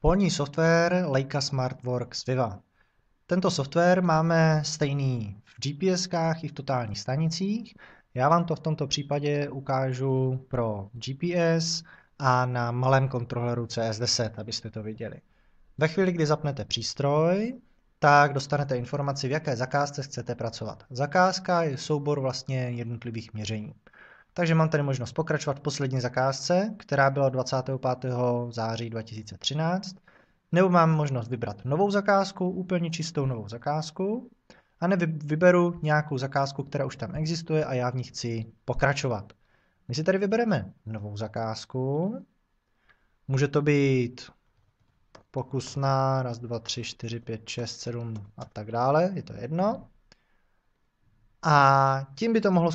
Polní software Leica SmartWorks Viva. Tento software máme stejný v GPSkách i v totálních stanicích. Já vám to v tomto případě ukážu pro GPS a na malém kontroleru CS10, abyste to viděli. Ve chvíli, kdy zapnete přístroj, tak dostanete informaci, v jaké zakázce chcete pracovat. Zakázka je soubor vlastně jednotlivých měření. Takže mám tady možnost pokračovat v poslední zakázce, která byla 25. září 2013, nebo mám možnost vybrat novou zakázku, úplně čistou novou zakázku, a vyberu nějakou zakázku, která už tam existuje a já v ní chci pokračovat. My si tady vybereme novou zakázku, může to být pokusná, 1, 2, 3, 4, 5, 6, 7 a tak dále, je to jedno. A tím by to mohlo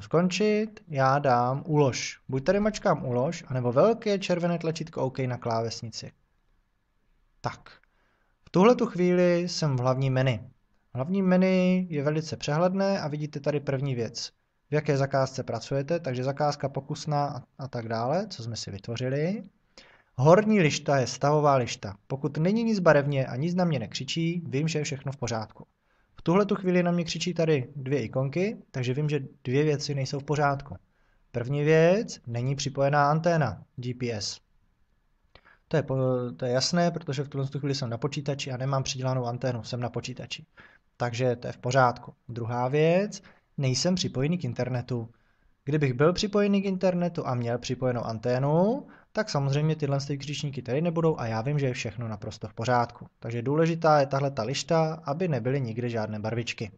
skončit. Já dám ulož. Buď tady mačkám ulož, anebo velké červené tlačítko OK na klávesnici. Tak. V tuhletu chvíli jsem v hlavním menu. Hlavní menu je velice přehledné a vidíte tady první věc. V jaké zakázce pracujete, takže zakázka pokusná a tak dále, co jsme si vytvořili. Horní lišta je stavová lišta. Pokud není nic barevně a nic na mě nekřičí, vím, že je všechno v pořádku. V tuhletu chvíli na mě křičí tady 2 ikonky, takže vím, že 2 věci nejsou v pořádku. První věc, není připojená anténa GPS. To je jasné, protože v tuhle chvíli jsem na počítači a nemám přidělanou anténu, jsem na počítači. Takže to je v pořádku. Druhá věc, nejsem připojený k internetu. Kdybych byl připojený k internetu a měl připojenou anténu, tak samozřejmě tyhle křičníky tady nebudou a já vím, že je všechno naprosto v pořádku. Takže důležitá je tahle lišta, aby nebyly nikde žádné barvičky.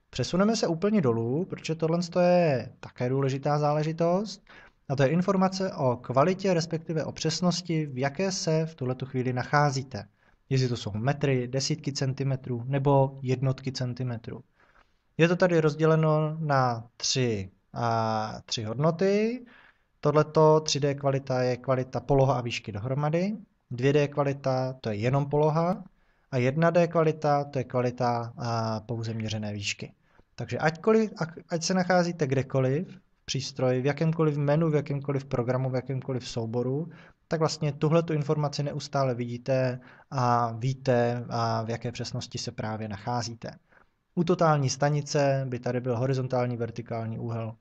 Přesuneme se úplně dolů, protože tohle je také důležitá záležitost. A to je informace o kvalitě, respektive o přesnosti, v jaké se v tuhletu chvíli nacházíte. Jestli to jsou metry, desítky centimetrů nebo jednotky centimetrů. Je to tady rozděleno na 3 hodnoty. Tohleto 3D kvalita je kvalita poloha a výšky dohromady. 2D kvalita to je jenom poloha. A 1D kvalita to je kvalita pouze měřené výšky. Takže ať se nacházíte kdekoliv v přístroji, v jakémkoliv menu, v jakémkoliv programu, v jakémkoliv souboru, tak vlastně tuhletu informaci neustále vidíte a víte, v jaké přesnosti se právě nacházíte. U totální stanice by tady byl horizontální, vertikální úhel,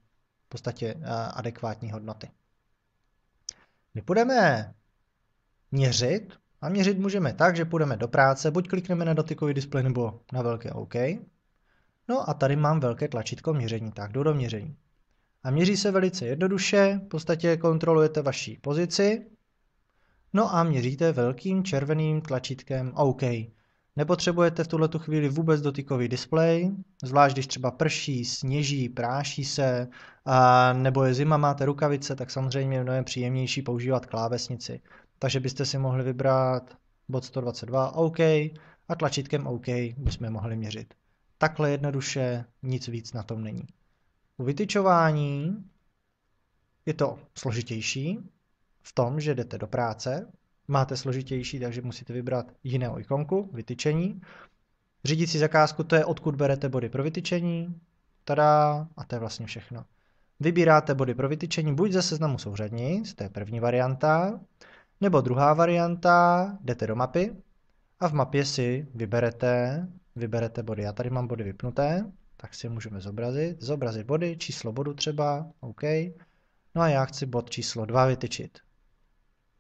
v podstatě adekvátní hodnoty. My budeme měřit, a měřit můžeme tak, že půjdeme do práce, buď klikneme na dotykový displej nebo na velké OK. No a tady mám velké tlačítko měření, tak jdu do měření. A měří se velice jednoduše, v podstatě kontrolujete vaši pozici, no a měříte velkým červeným tlačítkem OK. Nepotřebujete v tuhletu chvíli vůbec dotykový displej, zvlášť když třeba prší, sněží, práší se, nebo je zima, máte rukavice, tak samozřejmě je mnohem příjemnější používat klávesnici. Takže byste si mohli vybrat bod 122 OK a tlačítkem OK bychom mohli měřit. Takhle jednoduše, nic víc na tom není. U vytyčování je to složitější v tom, že jdete do práce, máte složitější, takže musíte vybrat jinou ikonku, vytyčení. Řídící zakázku, to je odkud berete body pro vytyčení. Tada, a to je vlastně všechno. Vybíráte body pro vytyčení buď ze seznamu souřadnic, to je první varianta, nebo druhá varianta, jdete do mapy a v mapě si vyberete body. Já tady mám body vypnuté, tak si můžeme zobrazit body, číslo bodu třeba, OK. No a já chci bod číslo 2 vytyčit.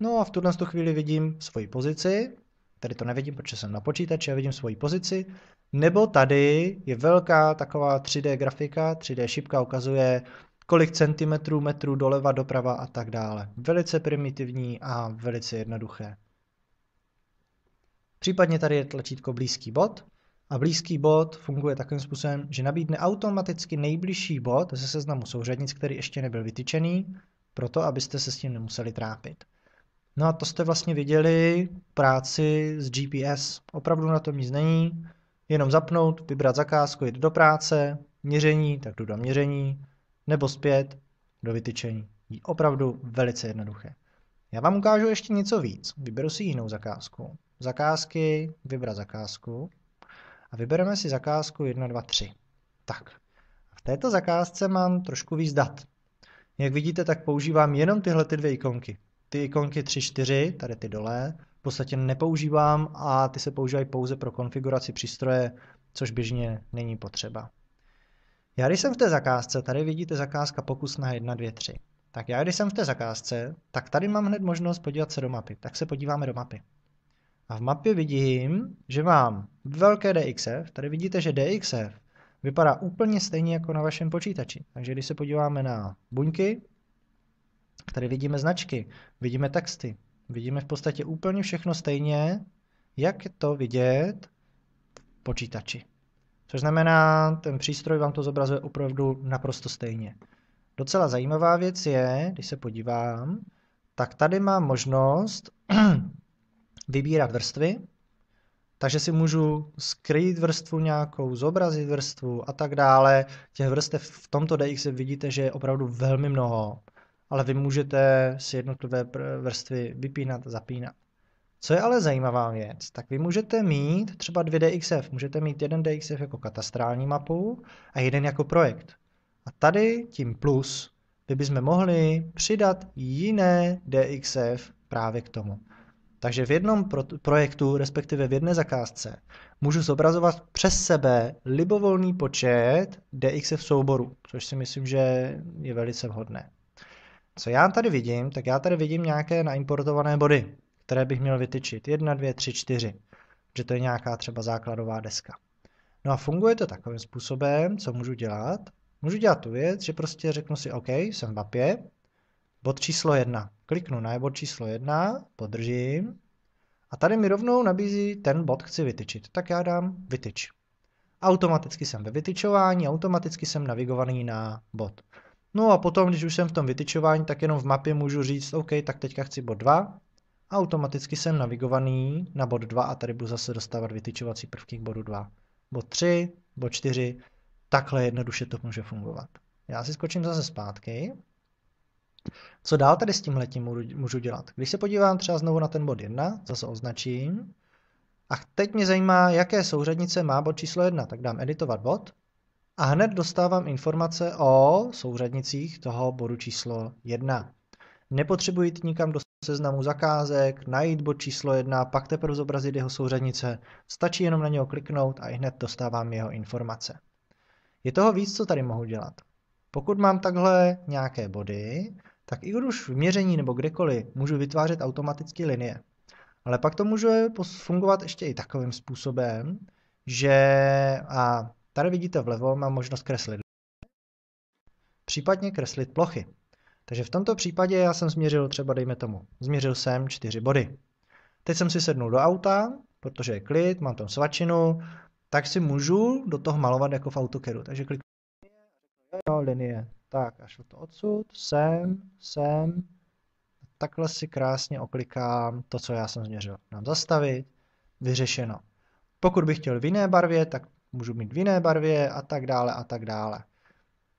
No a v tuhle chvíli vidím svoji pozici, tady to nevidím, protože jsem na počítači a vidím svoji pozici, nebo tady je velká taková 3D grafika, 3D šipka ukazuje, kolik centimetrů, metrů doleva, doprava a tak dále. Velice primitivní a velice jednoduché. Případně tady je tlačítko blízký bod a blízký bod funguje takovým způsobem, že nabídne automaticky nejbližší bod ze seznamu souřadnic, který ještě nebyl vytyčený, proto abyste se s tím nemuseli trápit. No a to jste vlastně viděli práci s GPS. Opravdu na tom nic není, jenom zapnout, vybrat zakázku, jít do práce, měření, tak jdu do měření, nebo zpět do vytyčení. Je opravdu velice jednoduché. Já vám ukážu ještě něco víc. Vyberu si jinou zakázku. Zakázky, vybrat zakázku a vybereme si zakázku 1, 2, 3. Tak, v této zakázce mám trošku víc dat. Jak vidíte, tak používám jenom tyhle 2 ikonky. ty ikonky 3, 4, tady ty dole, v podstatě nepoužívám a ty se používají pouze pro konfiguraci přístroje, což běžně není potřeba. Já když jsem v té zakázce, tady vidíte zakázka pokus na 1, 2, 3. Tak já když jsem v té zakázce, tak tady mám hned možnost podívat se do mapy. Tak se podíváme do mapy. A v mapě vidím, že mám velké DXF. Tady vidíte, že DXF vypadá úplně stejně jako na vašem počítači. Takže když se podíváme na buňky, tady vidíme značky, vidíme texty, vidíme v podstatě úplně všechno stejně, jak je to vidět v počítači. Což znamená, ten přístroj vám to zobrazuje opravdu naprosto stejně. Docela zajímavá věc je, když se podívám, tak tady mám možnost vybírat vrstvy, takže si můžu skrýt vrstvu nějakou, zobrazit vrstvu a tak dále. Těch vrstev v tomto DX vidíte, že je opravdu velmi mnoho, ale vy můžete si jednotlivé vrstvy vypínat a zapínat. Co je ale zajímavá věc, tak vy můžete mít třeba 2 DXF. Můžete mít jeden DXF jako katastrální mapu a jeden jako projekt. A tady tím plus by bychom mohli přidat jiné DXF právě k tomu. Takže v jednom projektu, respektive v jedné zakázce, můžu zobrazovat přes sebe libovolný počet DXF souborů, což si myslím, že je velice vhodné. Co já tady vidím, tak já tady vidím nějaké naimportované body, které bych měl vytyčit. 1, 2, 3, 4, že to je nějaká třeba základová deska. No a funguje to takovým způsobem, co můžu dělat. Můžu dělat tu věc, že prostě řeknu si OK, jsem v mapě, bod číslo 1. Kliknu na bod číslo 1, podržím a tady mi rovnou nabízí ten bod chci vytyčit. Tak já dám vytyč. Automaticky jsem ve vytyčování, automaticky jsem navigovaný na bod. No a potom, když už jsem v tom vytyčování, tak jenom v mapě můžu říct OK, tak teďka chci bod 2. Automaticky jsem navigovaný na bod 2 a tady budu zase dostávat vytyčovací prvky k bodu 2. Bod 3, bod 4, takhle jednoduše to může fungovat. Já si skočím zase zpátky. Co dál tady s tímhletím můžu dělat? Když se podívám třeba znovu na ten bod 1, zase označím. A teď mě zajímá, jaké souřadnice má bod číslo 1, tak dám editovat bod. A hned dostávám informace o souřadnicích toho bodu číslo 1. Nepotřebuji jít nikam do seznamu zakázek, najít bod číslo 1, pak teprve zobrazit jeho souřadnice. Stačí jenom na něho kliknout a hned dostávám jeho informace. Je toho víc, co tady mohu dělat. Pokud mám takhle nějaké body, tak i když v měření nebo kdekoliv můžu vytvářet automaticky linie. Ale pak to může fungovat ještě i takovým způsobem, že a tady vidíte vlevo, mám možnost kreslit, případně kreslit plochy. Takže v tomto případě já jsem změřil třeba, dejme tomu, změřil jsem 4 body. Teď jsem si sednul do auta, protože je klid, mám tam svačinu, tak si můžu do toho malovat jako v AutoCADu. Takže kliknu linie. Tak, až to odsud, sem. Takhle si krásně oklikám to, co já jsem změřil. Dám zastavit, vyřešeno. Pokud bych chtěl v jiné barvě, tak můžu mít v jiné barvě a tak dále a tak dále.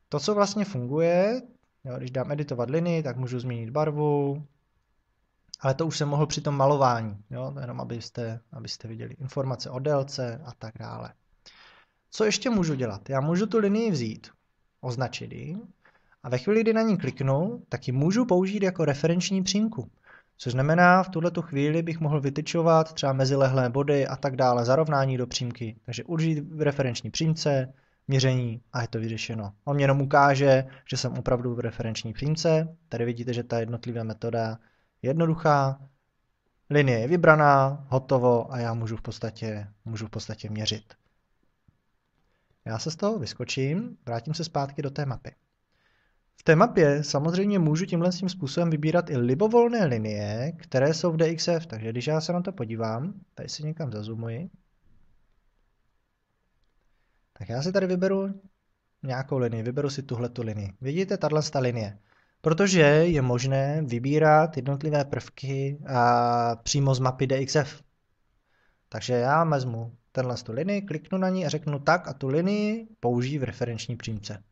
To, co vlastně funguje, jo, když dám editovat linii, tak můžu změnit barvu, ale to už jsem mohl při tom malování, jo, jenom abyste viděli informace o délce a tak dále. Co ještě můžu dělat? Já můžu tu linii vzít, označit ji a ve chvíli, kdy na ní kliknu, tak ji můžu použít jako referenční přímku. Což znamená, v tuhletu chvíli bych mohl vytyčovat třeba mezilehlé body a tak dále, zarovnání do přímky. Takže užít v referenční přímce, měření a je to vyřešeno. On mě jenom ukáže, že jsem opravdu v referenční přímce. Tady vidíte, že ta jednotlivá metoda je jednoduchá. Linie je vybraná, hotovo a já můžu v podstatě měřit. Já se z toho vyskočím, vrátím se zpátky do té mapy. V té mapě samozřejmě můžu tímhle způsobem vybírat i libovolné linie, které jsou v DXF, takže když já se na to podívám, tady si někam zazoomuji, tak já si tady vyberu nějakou linii, vyberu si tuhletu linii. Vidíte, tato linie. Protože je možné vybírat jednotlivé prvky přímo z mapy DXF. Takže já vezmu tu linii, kliknu na ní a řeknu tak a tu linii použij v referenční přímce.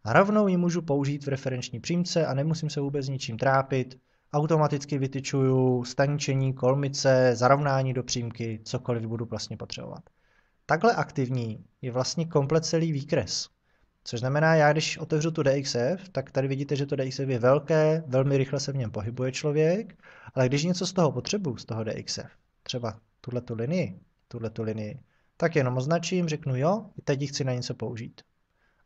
A rovnou ji můžu použít v referenční přímce a nemusím se vůbec ničím trápit. Automaticky vytyčuju staničení, kolmice, zarovnání do přímky, cokoliv budu vlastně potřebovat. Takhle aktivní je vlastně komplet celý výkres. Což znamená, já když otevřu tu DXF, tak tady vidíte, že to DXF je velké, velmi rychle se v něm pohybuje člověk, ale když něco z toho potřebuju, z toho DXF, třeba tuhletu linii, tak jenom označím, řeknu jo, teď ji chci na něco použít.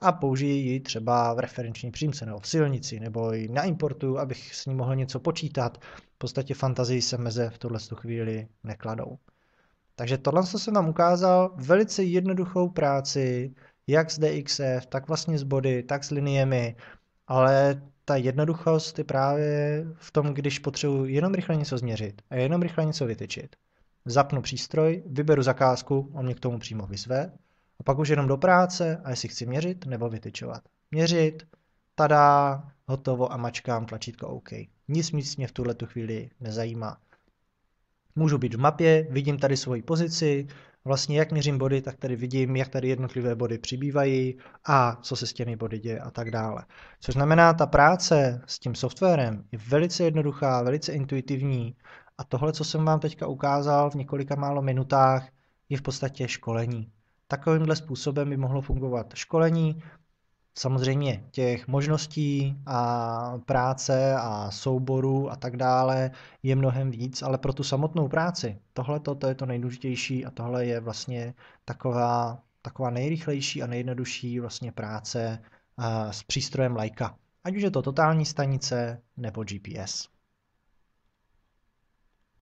A použiji ji třeba v referenční přímce, nebo v silnici, nebo ji naimportuju, abych s ní mohl něco počítat. V podstatě fantazii se meze v tuhle chvíli nekladou. Takže tohle jsem vám ukázal velice jednoduchou práci, jak s DXF, tak vlastně s body, tak s liniemi, ale ta jednoduchost je právě v tom, když potřebuji jenom rychle něco změřit a jenom rychle něco vytyčit. Zapnu přístroj, vyberu zakázku, on mě k tomu přímo vyzve a pak už jenom do práce a jestli chci měřit nebo vytyčovat. Měřit, tada, hotovo a mačkám tlačítko OK. Nic mě v tuhletu chvíli nezajímá. Můžu být v mapě, vidím tady svoji pozici, vlastně jak měřím body, tak tady vidím, jak tady jednotlivé body přibývají a co se s těmi body děje a tak dále. Což znamená, ta práce s tím softwarem je velice jednoduchá, velice intuitivní a tohle, co jsem vám teďka ukázal v několika málo minutách, je v podstatě školení. Takovýmhle způsobem by mohlo fungovat školení. Samozřejmě těch možností a práce a souborů a tak dále je mnohem víc, ale pro tu samotnou práci to je to nejdůležitější a tohle je vlastně taková nejrychlejší a nejjednodušší vlastně práce s přístrojem Leica. Ať už je to totální stanice nebo GPS.